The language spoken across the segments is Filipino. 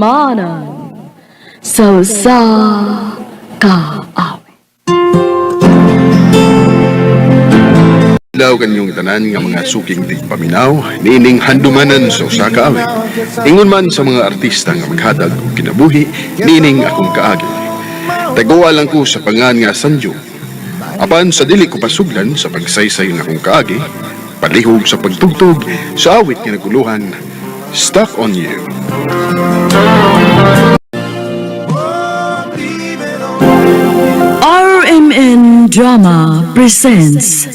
manan sa kaawit. Daw kanyong tanan nga mga suking di paminaw, nining handumanan sa usa ka awit. Ingon man sa mga artista nga maghatag og kinabuhi, nining akong kaagi. Taguwa lang ko sa pangan nga Sanjo. Apan sa dili ko pasuglan sa pagsaysay nga akong kaagi, palihog sa pagtugtog sa awit nga naguluhan, Stuck on You. RMN Drama presents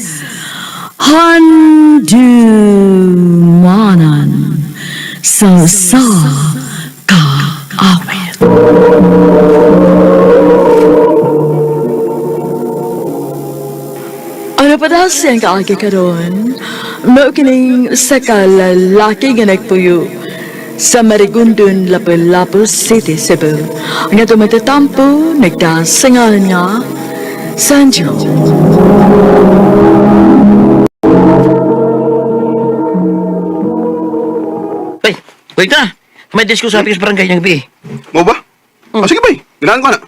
Handumanan sa kaawit. Ano pa daw siyang kaagi karon? Mao kining sa kalalaki nga nagpuyo sa Marigondon, Lapu-Lapu City, Cebu. Nga tumatatampo, nagdasangalan nga Sanjo. Ay, wait na. May disco sa ating barangay ng gabi. Mo ba? Sige bay, ganahan ko na.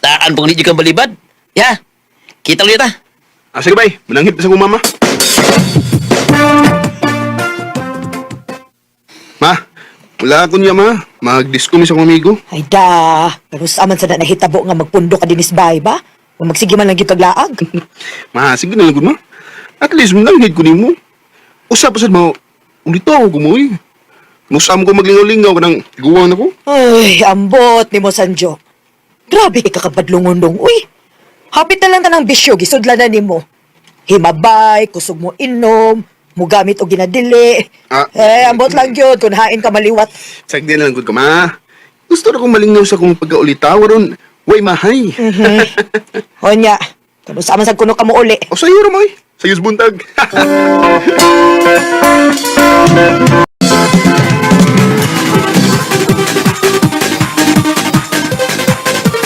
Taan pong hindi ka balibad. Ya, kita ulit ah. Sige bay, mananghit sa kong mama. Ma, wala ako niya ma. Mag-disco mi sa kong amigo. Ay da, pero saman sa na nahitabo nga magpundo ka dinis bay ba? O magsige man lang yung paglaag. Ma, sige na lang ko ma. At least mananghit ko ni mo. Usap pa sa mo, ulito ako kumoy. Nusam ko maglingaw-lingaw ka ng guwang ako. Ay, ambot ni mo Sanjo. Grabe ka kabadlungon dong, uy. Hapit na lang ka ng bisyo, gisudla na ni mo. Himabay, kusog mo inom, mo gamit o ginadili. Ambot lang yun, kung hain ka maliwat. Sagdi na lang ko ma. Gusto na kong malingaw sa kong pagkaulitaw ron. Way mahay. O niya, kung sama sa kuno ka mo uli. O sa'yo ramay. Sa'yo's buntag.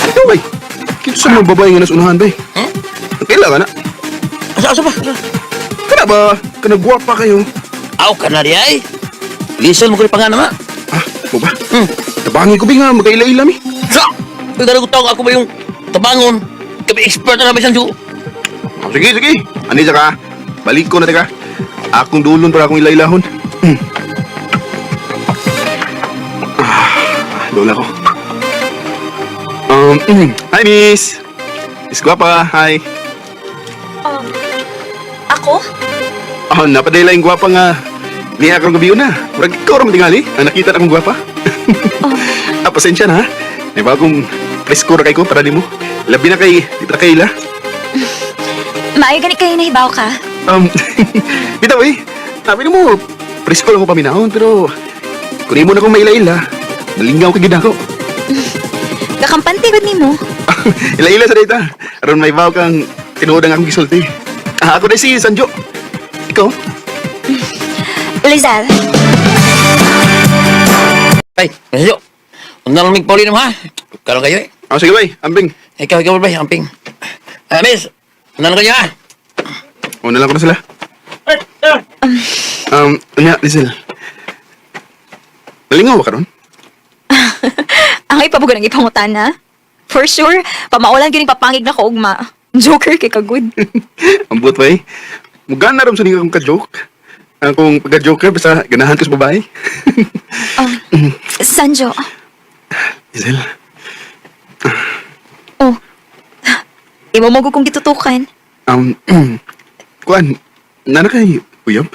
Ikaw bay. Kito sa mga babae nga nasunahan bay. Kailangan na. Asa ba? Kana ba? Kana guwapa kayo. Aw ka na di ay. Listen mo ko yung pangalan ma. Mo ba? Tabangi ko ba nga magkaila-ila mi? Sa! Nagdaragot tawag ako ba yung tabangon? Kami expert na namin siyang Diyo. Sige, sige. Ani ka? Balik ko na teka. Akong dulon para akong ilailahon. Doon ako. Hi, miss. Miss Guapa, hi. Ako? Napadayla yung guwapa nga. Niya akong gabi na. Murag ikaw rin matingali. Ang nakita na akong guwapa. Pasensya na, ha? May bagong presko na kay ko para di mo. Labi na kay, di pa kayla. Maayo ganit kayo nahibaw ka. Bitaw eh. Sabi mo, presko lang ko paminahon, pero kunin mo na kong maila-ila. Nalingaw ka gid ako. Kakampante ko ni mo. Ila-ila sa data. Aron may baw kang tinuod ang akong gisulti. Ako na si Sanjo. Ikaw? Lizal, Ay, nasyo. Huwag na lang Pauline mo ha. Karoon kayo eh. Sige bay, ambing. Ikaw ba, amping. Miss, huwag na lang kayo ha. Una lang ko na sila. Lizel. Nalingaw ka ron? ang ipabugan ng ipangutan na. For sure, pamaulan gining papangig na ko ugma. Joker kay kagud. Ang buot bay. Mugan na rin sa niyong ka-joke. Kung pagka-joker, basta ganahan ko sa babae. Sanjo. Lizel. Oh. Imo mo kung gitutukan. Kuan, nana kay uyab.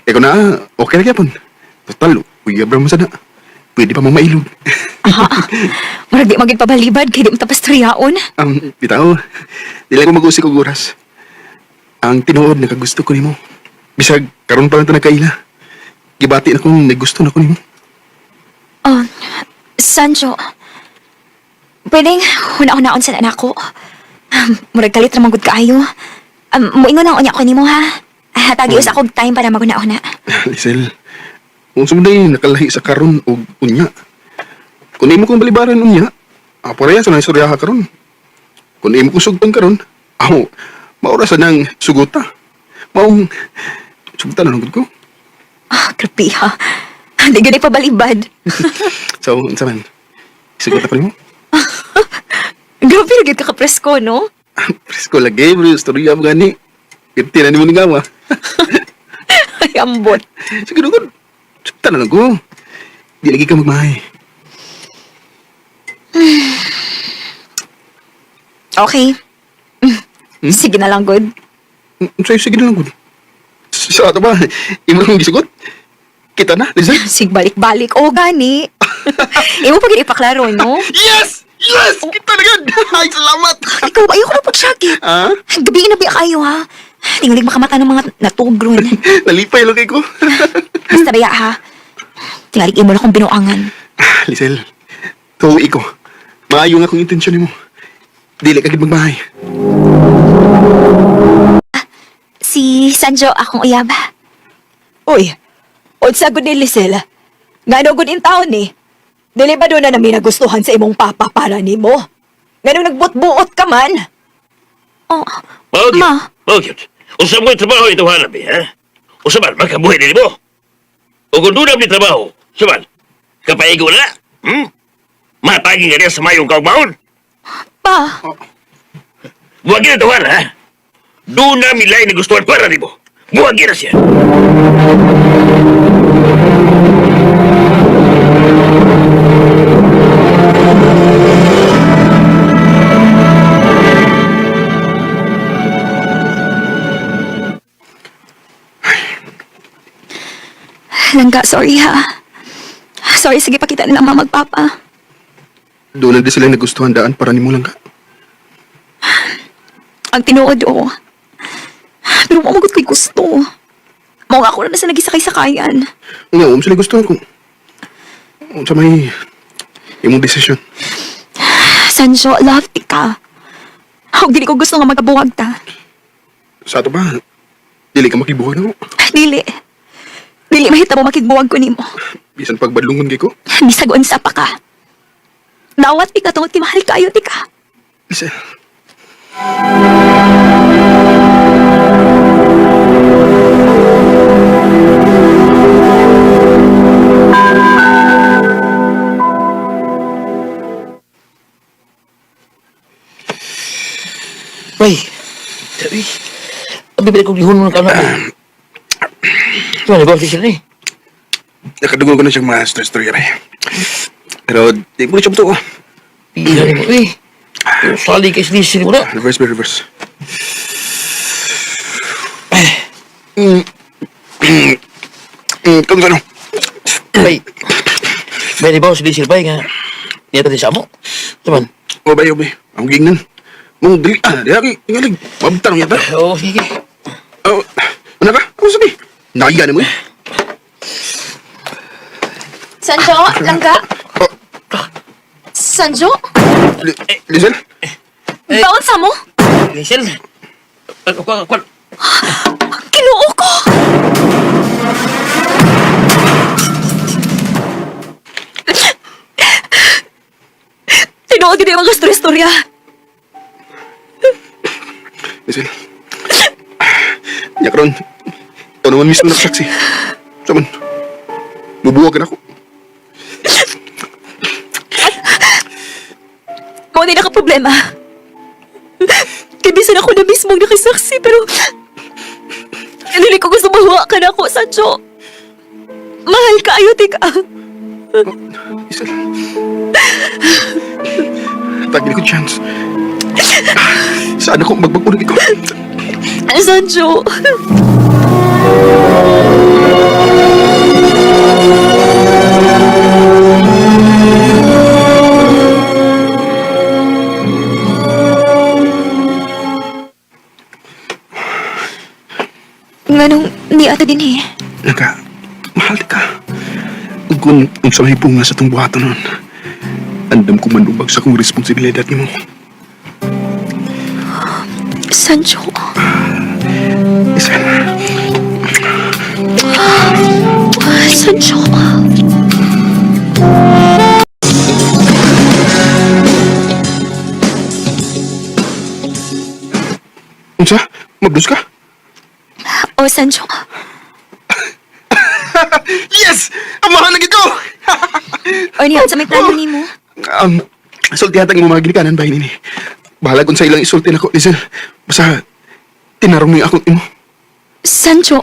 Eko na, okay na gyapon. Total, uyab ra mo sana. Pwede pa mamailog. Murag di maging pabalibad kay di mo tapos triyaon. Bitaw, di lang ko mag-usik og oras. Ang tinuod na kagusto ko nimo. Bisag, karon pa lang ito nagkaila. Gibati na kung nagusto na ko nimo. Oh, Sanjo. Pwedeng huna-hunaon sa anak ko. Murag kalit ramang gud kaayo. Muingon ang unya ko nimo ha. Hatagi sa akong time para maguna-una. Lisel, kung sumunday nakalahi sa karon o unya. Kung imo kong balibaran unya, pareha sa naistoryaha karon. Kung imo kong sugton karon, maura sa nang suguta. Maong sugta na nungod ko. Grabe ha. Hindi ganit pabalibad. So, unsa man? Sigot na pa rin mo. Grabe na gid ka presko, no? Presko lagi, bro. Storya mo gani. Pirti na ni mo ningawa. Ay, ambot. Sige, dugod. Sakta na lang ko. Di lagi ka magmahay. Okay. Sige na lang, good. Sa'yo, sige na lang, good. Sa ato ba? Imo kong gisugot? Kita na, Rizal? Sig balik-balik. O, gani. Imo pa gid ipaklaro, no? Yes! Yes! Kita na yun! Ay, salamat! Ikaw, ayoko na pagsakit. Ha? Gabi na biya kayo, ha? Tingalig makamata ng mga natugron. Nalipay lang kay ko. Basta baya, ha? Tingalig imo na kong binuangan. Lizel, tuwi ko. Maayo nga akong intensyon mo. Dili ka gid magmahay. Si Sanjo, akong uyab. Uy, unsa gud ni Lisel? Ngano gud in taon ni? Dili ba doon na namin nagustuhan sa imong papa para nimo? Nganong nagbut-buot ka man? Oh, Bakit? Ma. Bakit? Usa mo yung trabaho ito hanap ha? Usa man, makabuhay din mo. O kung doon ni trabaho, saman, kapaigo na, mataging ka niya sa mayong kaugmaon. Pa. Buwag na tawanan, ha? Doon namin lain na gustuhan para ni mo. Buwag na siya. Langga, sorry, ha? Sorry, sige, pakita na lang magpapa. Doon na di sila nagustuhan daan para ni mo lang ka. Ang tinuod, oh. Pero mamagot ko'y gusto. Mao nga ako na sa nagisakay-sakayan. Nga, sila gustuhan ko. Sa may imong desisyon. Sanjo, love, di ka. Huwag dili ko gusto nga magabuwag ta. Sa ato ba? Dili ka makibuhan ako. Dili. Dili mahita mo makigbuwag ko nimo. Bisan pagbadlungon kay ko. Bisag unsa pa ka. Dawat di ka tungod kay mahal kayo, di ka. Lizel. Bay, sabi, abi balik kong lihon mo ng kanan. Ano ba siya ni? Nakadugol ko na siyang mga story-story rin. Pero di mo na siya buto. Pila ni mo, eh. Sali kay sinisili mo na. Reverse ba, reverse. Kung ano? Bay, bay, di ba sinisili bay nga? Niya tadi sa mo? Teman. Obay. Ang gingan. Mong dili. Di aki. Tingalig. Mabutang yata. Oh, sige. Oh, ano ka? Ano sabi? Naiya na mo eh. Sanjo, langga. Sanjo? Lizel? Baon sa mo? Lizel. Kwan. Kinuo ko! Tinuod din yung mga storya. Lizel. Nya karon. Ito naman mismo nagsaksi. Saman. Bubuwagan ako. Kung hindi naka-problema. Kabisan ako na mismo nakisaksi, pero... Hindi ko gusto mahuwa ka na ako, Sancho. Mahal ka, ayaw, tika. Lizel. Tagil ko chance. Saan ako magbagulag ikaw? Sancho. Nganong ni ata din eh. Naga, mahal ka. Kung sa may bunga sa itong buhaton nun, andam ko manubag sa kong responsibilidad ni mo. Sancho. Lizel. Sancho. Unsa? Mablus ka? O, Sancho. Yes! Amahan na gito! O, niyan sa may plano ni mo. sultihan tang mga ginikanan ba ini? Bahala kung sa ilang isulti na ko, Lizel. Basta, tinarong niya akong imo. Sancho,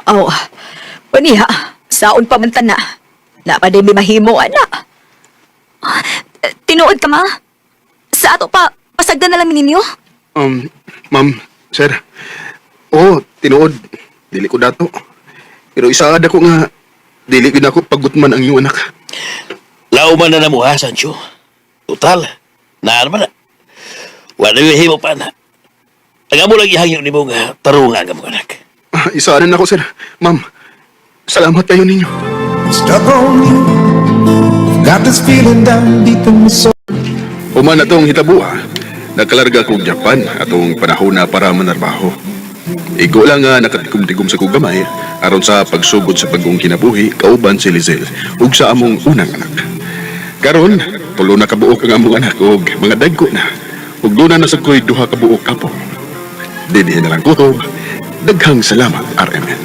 Aw, paniha, saon pa man tana. Napaday mi mahimo, ana. tinuod ka ma? Sa ato pa, pasagdan na lang ninyo? Ma'am, sir. Oo, tinuod. Dili ko dato. Pero isaad ako nga, dili ko na ako pagutman ang iyong anak. Lauman na mo ha, Sancho. Total, naman na. Wala yung himo pa na. Ang amo lang ihangyo ni mo nga tarungan ka mo anak. Isaanan ako, sir. Ma'am, salamat kayo ninyo. Stuck on you. Got this feeling down deep in my soul. Uman atong hitabuha, nagkalarga kong Japan atong panahon na para manarbaho. Igo lang nga nakatikom-tikom sa kong gamay aron sa pagsugod sa pagong kinabuhi kauban si Lizel ug sa among unang anak. Karon, tulo na kabuok ang among anak ug mga dagko na. Ug doon na sa ko'y duha kabuok apo. Dinhi na lang kutob. Daghang salamat, RMN.